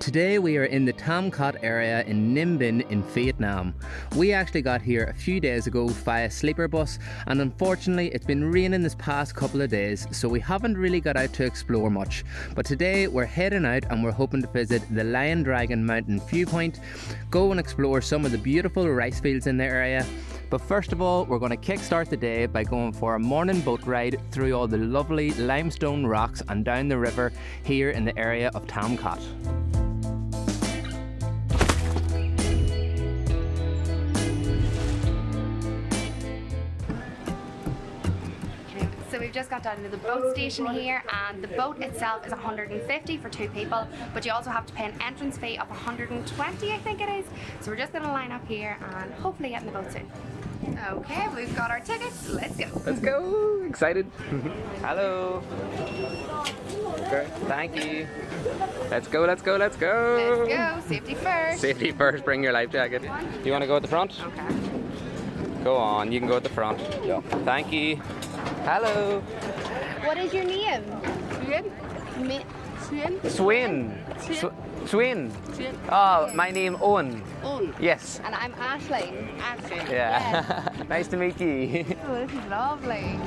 Today we are in the Tam Coc area in Ninh Binh in Vietnam. We actually got here a few days ago via sleeper bus, and unfortunately it's been raining this past couple of days, so we haven't really got out to explore much. But today we're heading out and we're hoping to visit the Lion Dragon Mountain viewpoint, go and explore some of the beautiful rice fields in the area. But first of all, we're going to kickstart the day by going for a morning boat ride through all the lovely limestone rocks and down the river here in the area of Tam Coc. So we've just got down to the boat station here, and the boat itself is 150 for two people, but you also have to pay an entrance fee of 120, I think it is. So we're just going to line up here and hopefully get in the boat soon. Okay, we've got our tickets. Let's go. Let's go. Excited? Hello. Okay. Thank you. Let's go, let's go, let's go. Let's go. Safety first. Safety first. Bring your life jacket. You want to go at the front? Okay. Go on, you can go at the front. Yeah. Thank you. Hello. What is your name? Swin. Swin. Oh, my name Eoin. Eoin. Yes. And I'm Ashley. Ashley. Yeah. Yes. Nice to meet you. Oh, this is lovely.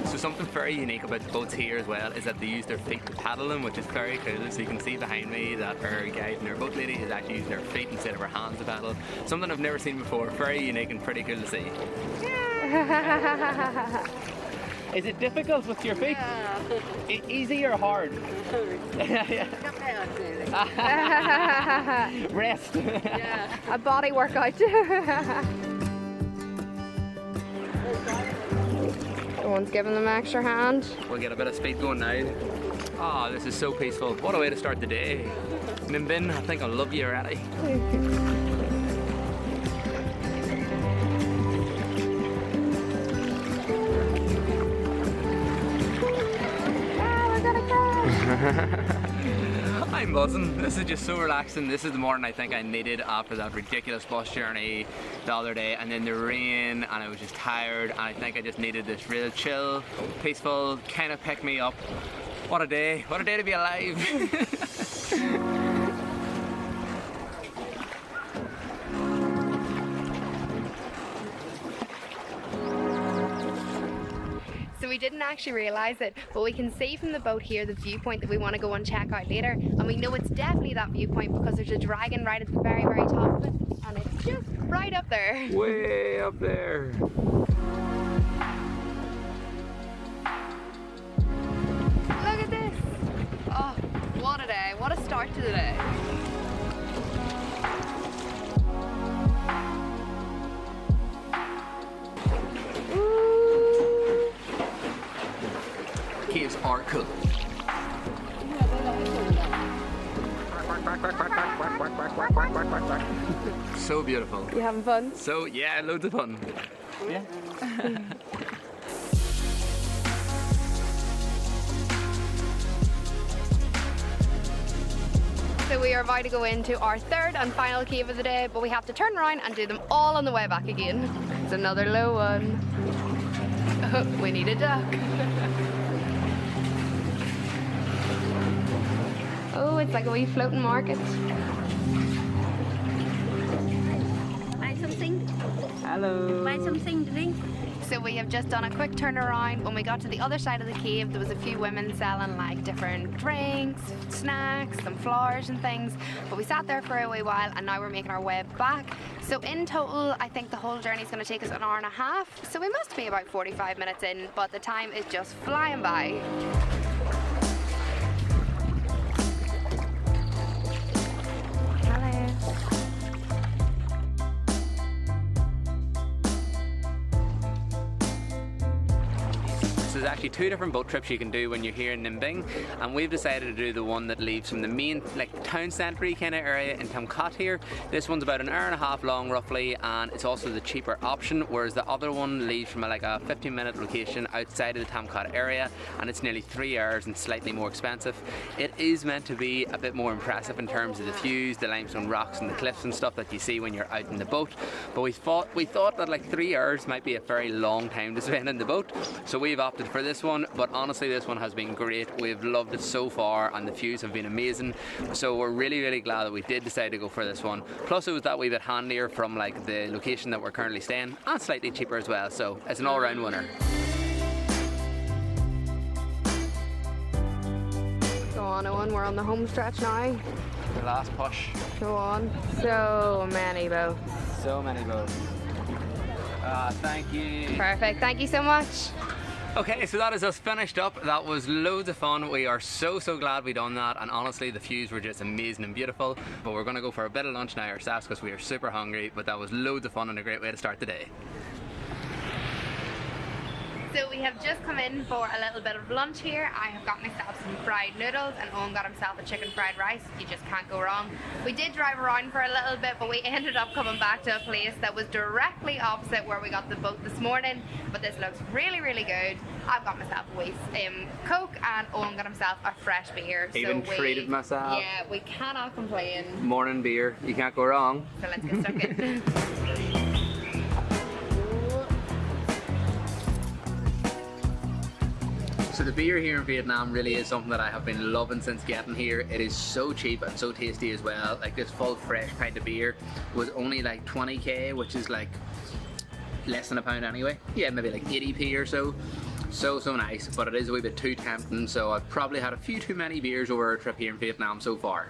So something very unique about the boats here as well is that they use their feet to paddle them, which is very cool. So you can see behind me that our guide and our boat lady is actually using her feet instead of her hands to paddle. Something I've never seen before. Very unique and pretty cool to see. Is it difficult with your feet? Yeah. Easy or hard? Rest. Yeah. A body workout. Someone's giving them an extra hand. We'll get a bit of speed going now. Oh, this is so peaceful. What a way to start the day. Ninh Binh, I think I'll love you already. I'm buzzing. This is just so relaxing. This is the morning I think I needed after that ridiculous bus journey the other day, and then the rain, and I was just tired, and I think I just needed this real chill, peaceful, kind of pick me up. What a day to be alive. So we didn't actually realise it, but we can see from the boat here the viewpoint that we want to go and check out later, and we know it's definitely that viewpoint because there's a dragon right at the very, very top of it, and it's just right up there. Way up there. Look at this! Oh, what a day, what a start to the day. Caves are cool. So beautiful. You having fun? So yeah, loads of fun. Yeah. So we are about to go into our third and final cave of the day, but we have to turn around and do them all on the way back again. It's another low one. Oh, we need a duck. Oh, it's like a wee floating market. Buy something? Hello. Buy something to drink? So we have just done a quick turnaround. When we got to the other side of the cave, there was a few women selling like different drinks, snacks, some flowers and things. But we sat there for a wee while, and now we're making our way back. So in total, I think the whole journey is going to take us an hour and a half. So we must be about 45 minutes in, but the time is just flying by. There's actually two different boat trips you can do when you're here in Ninh Binh, and we've decided to do the one that leaves from the main town centre kind of area in Tam Coc here. This one's about an hour and a half long roughly, and it's also the cheaper option, whereas the other one leaves from a 15-minute location outside of the Tam Coc area, and it's nearly 3 hours and slightly more expensive. It is meant to be a bit more impressive in terms of the views, the limestone rocks and the cliffs and stuff that you see when you're out in the boat, but we thought that 3 hours might be a very long time to spend in the boat, so we've opted for this one, but honestly this one has been great. We've loved it so far and the views have been amazing, so we're really glad that we did decide to go for this one. Plus it was that wee bit handier from like the location that we're currently staying, and slightly cheaper as well, so it's an all-round winner. Go on, Eoin, we're on the home stretch now. The last push. Go on. So many boats. So many boats. Thank you. Perfect, thank you so much. Okay, so that is us finished up. That was loads of fun. We are so glad we done that, and honestly the views were just amazing and beautiful. But we're gonna go for a bit of lunch now ourselves because we are super hungry, but that was loads of fun and a great way to start the day. So we have just come in for a little bit of lunch here. I have got myself some fried noodles and Eoin got himself a chicken fried rice. You just can't go wrong. We did drive around for a little bit, but we ended up coming back to a place that was directly opposite where we got the boat this morning. But this looks really good. I've got myself a wee Coke and Eoin got himself a fresh beer. Even treated myself. Yeah, we cannot complain. Morning beer, you can't go wrong. So let's get stuck in. So the beer here in Vietnam really is something that I have been loving since getting here. It is so cheap and so tasty as well. Like this full fresh pint of beer was only like 20k, which is like less than £1 anyway. Yeah, maybe like 80p or so. So nice, but it is a wee bit too tempting, so I've probably had a few too many beers over our trip here in Vietnam so far.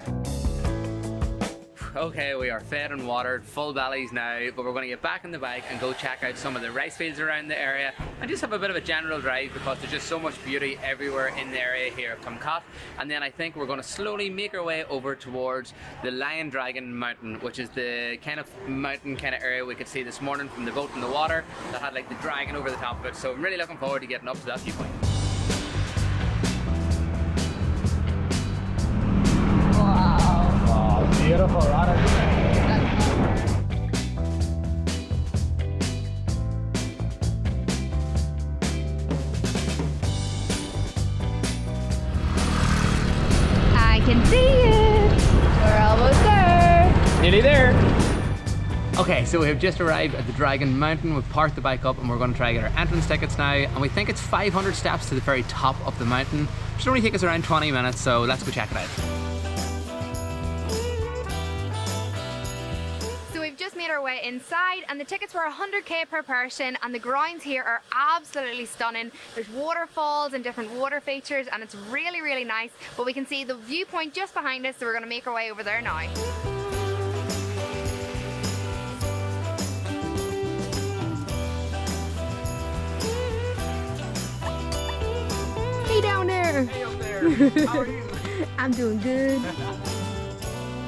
Okay, we are fed and watered, full bellies now, but we're going to get back on the bike and go check out some of the rice fields around the area and just have a bit of a general drive because there's just so much beauty everywhere in the area here of Tam Coc. And then I think we're going to slowly make our way over towards the Lion Dragon Mountain, which is the kind of mountain kind of area we could see this morning from the boat in the water that had like the dragon over the top of it. So I'm really looking forward to getting up to that viewpoint. Beautiful, I can see it. We're almost there. Nearly there. Okay, so we have just arrived at the Dragon Mountain. We've parked the bike up and we're going to try and get our entrance tickets now. And we think it's 500 steps to the very top of the mountain. It should only take us around 20 minutes, so let's go check it out. Made our way inside and the tickets were 100k per person, and the grounds here are absolutely stunning. There's waterfalls and different water features and it's really nice, but we can see the viewpoint just behind us, so we're going to make our way over there now. Hey down there! Hey up there! How are you? I'm doing good.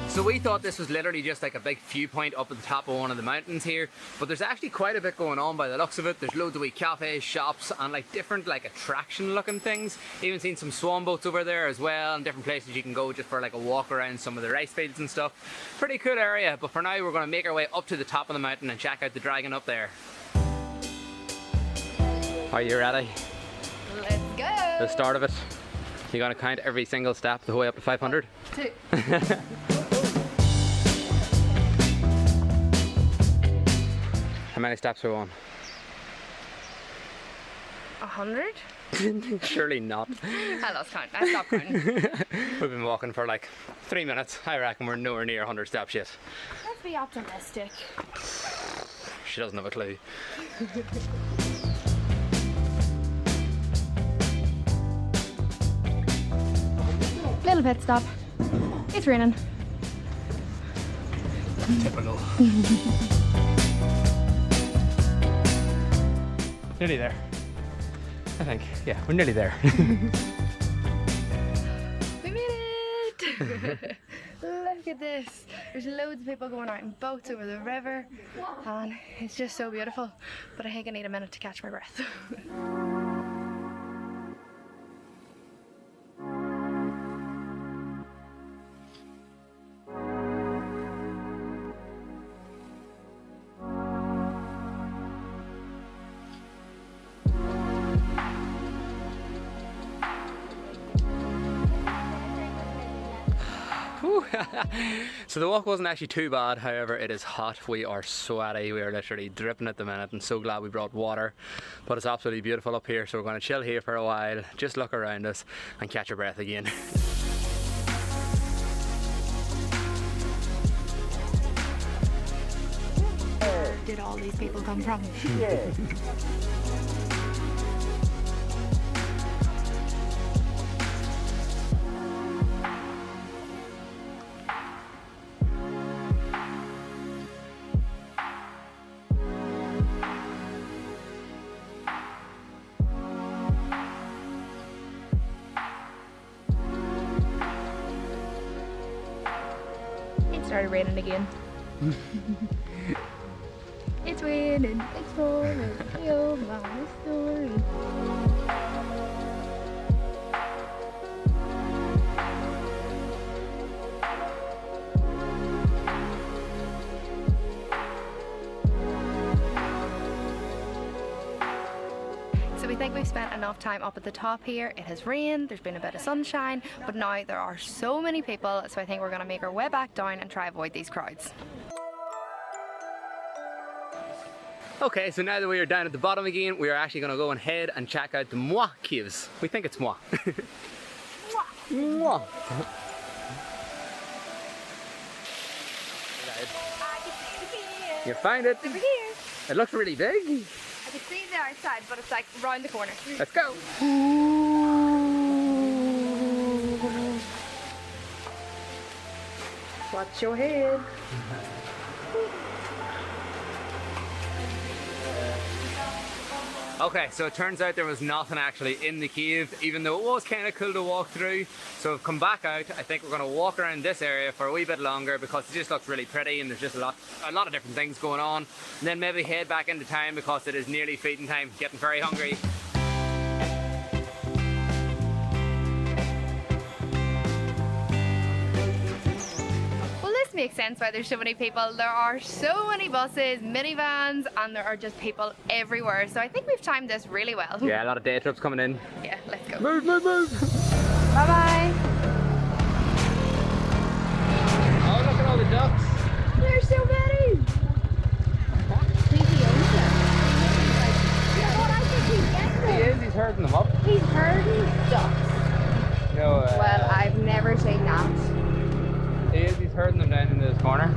So we thought this was literally just like a big viewpoint up at the top of one of the mountains here, but there's actually quite a bit going on by the looks of it. There's loads of wee cafes, shops and like different like attraction looking things. Even seen some swan boats over there as well, and different places you can go just for like a walk around some of the rice fields and stuff. Pretty cool area, but for now we're going to make our way up to the top of the mountain and check out the dragon up there. Are you ready? Let's go! The start of it. You're going to count every single step the whole way up to 500? 2. How many steps are we on? 100? Surely not. I lost count. I stopped counting. We've been walking for like 3 minutes. I reckon we're nowhere near 100 steps yet. Let's be optimistic. She doesn't have a clue. Little pit stop. It's raining. Typical. Nearly there. I think. Yeah, we're nearly there. We made it! Look at this. There's loads of people going out in boats over the river and it's just so beautiful. But I think I need a minute to catch my breath. Woo! So the walk wasn't actually too bad, however it is hot, we are sweaty, we are literally dripping at the minute, and so glad we brought water. But it's absolutely beautiful up here, so we're going to chill here for a while, just look around us and catch our breath again. Where did all these people come from? It started raining again. It's raining, it's pouring, you're my story. So we think we've spent enough time up at the top here. It has rained, there's been a bit of sunshine, but now there are so many people, so I think we're going to make our way back down and try avoid these crowds. Okay, so now that we are down at the bottom again, we are actually going to go ahead and check out the Moi caves. We think it's Moi. Moi. You find it? Over here. It looks really big. I can see the outside, but it's like round the corner. Let's go. Watch your head. Okay, so it turns out there was nothing actually in the cave, even though it was kind of cool to walk through. So we've come back out. I think we're going to walk around this area for a wee bit longer because it just looks really pretty and there's just a lot of different things going on. And then maybe head back into town because it is nearly feeding time, getting very hungry. Makes sense why there's so many people. There are so many buses, minivans, and there are just people everywhere. So I think we've timed this really well. Yeah, a lot of day trips coming in. Yeah, let's go. Move, move, move. Bye bye. Oh, look at all the ducks. There's so many. He is, he's herding them up. He's herding ducks. No, Well, I've never seen that. He is, he's herding them down in this corner.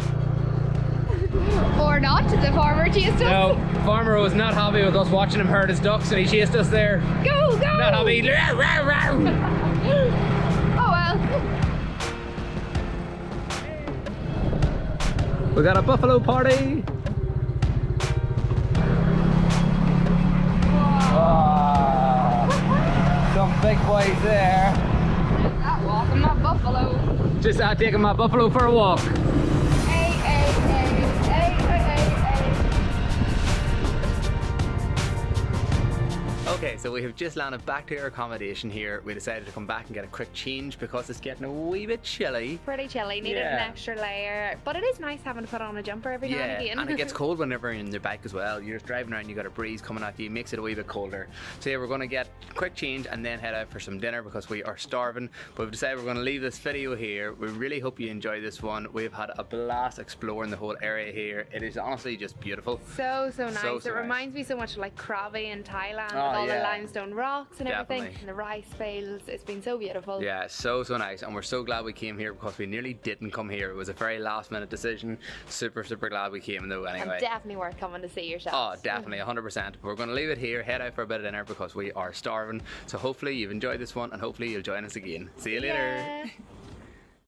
Or not, the farmer chased us. No, farmer was not happy with us watching him herd his ducks and he chased us there. Go, go! Not happy. Oh well. We got a buffalo party. Some big boys there. That walking that buffalo. Just out taking my buffalo for a walk. Hey, hey, hey, hey, hey, hey, Okay, so we have just landed back to our accommodation here. We decided to come back and get a quick change because it's getting a wee bit chilly. Pretty chilly, needed an extra layer. But it is nice having to put on a jumper every now and again. And it gets cold whenever you're in your bike as well. You're just driving around, you got a breeze coming at you, makes it a wee bit colder. So yeah, we're going to get a quick change and then head out for some dinner because we are starving. But we've decided we're going to leave this video here. We really hope you enjoy this one. We've had a blast exploring the whole area here. It is honestly just beautiful. So nice. So it nice. reminds me so much of like Krabi in Thailand with Oh, all the yeah. limestone rocks and everything. Definitely. And the rice fields. It's been so beautiful. Yeah, so nice, and we're so glad we came here because we nearly didn't come here. It was a very last minute decision. Super glad we came though anyway. And definitely worth coming to see yourself. Oh, definitely, 100%. We're going to leave it here, head out for a bit of dinner because we are starving. So hopefully you've enjoyed this one and hopefully you'll join us again. See you later. Yeah.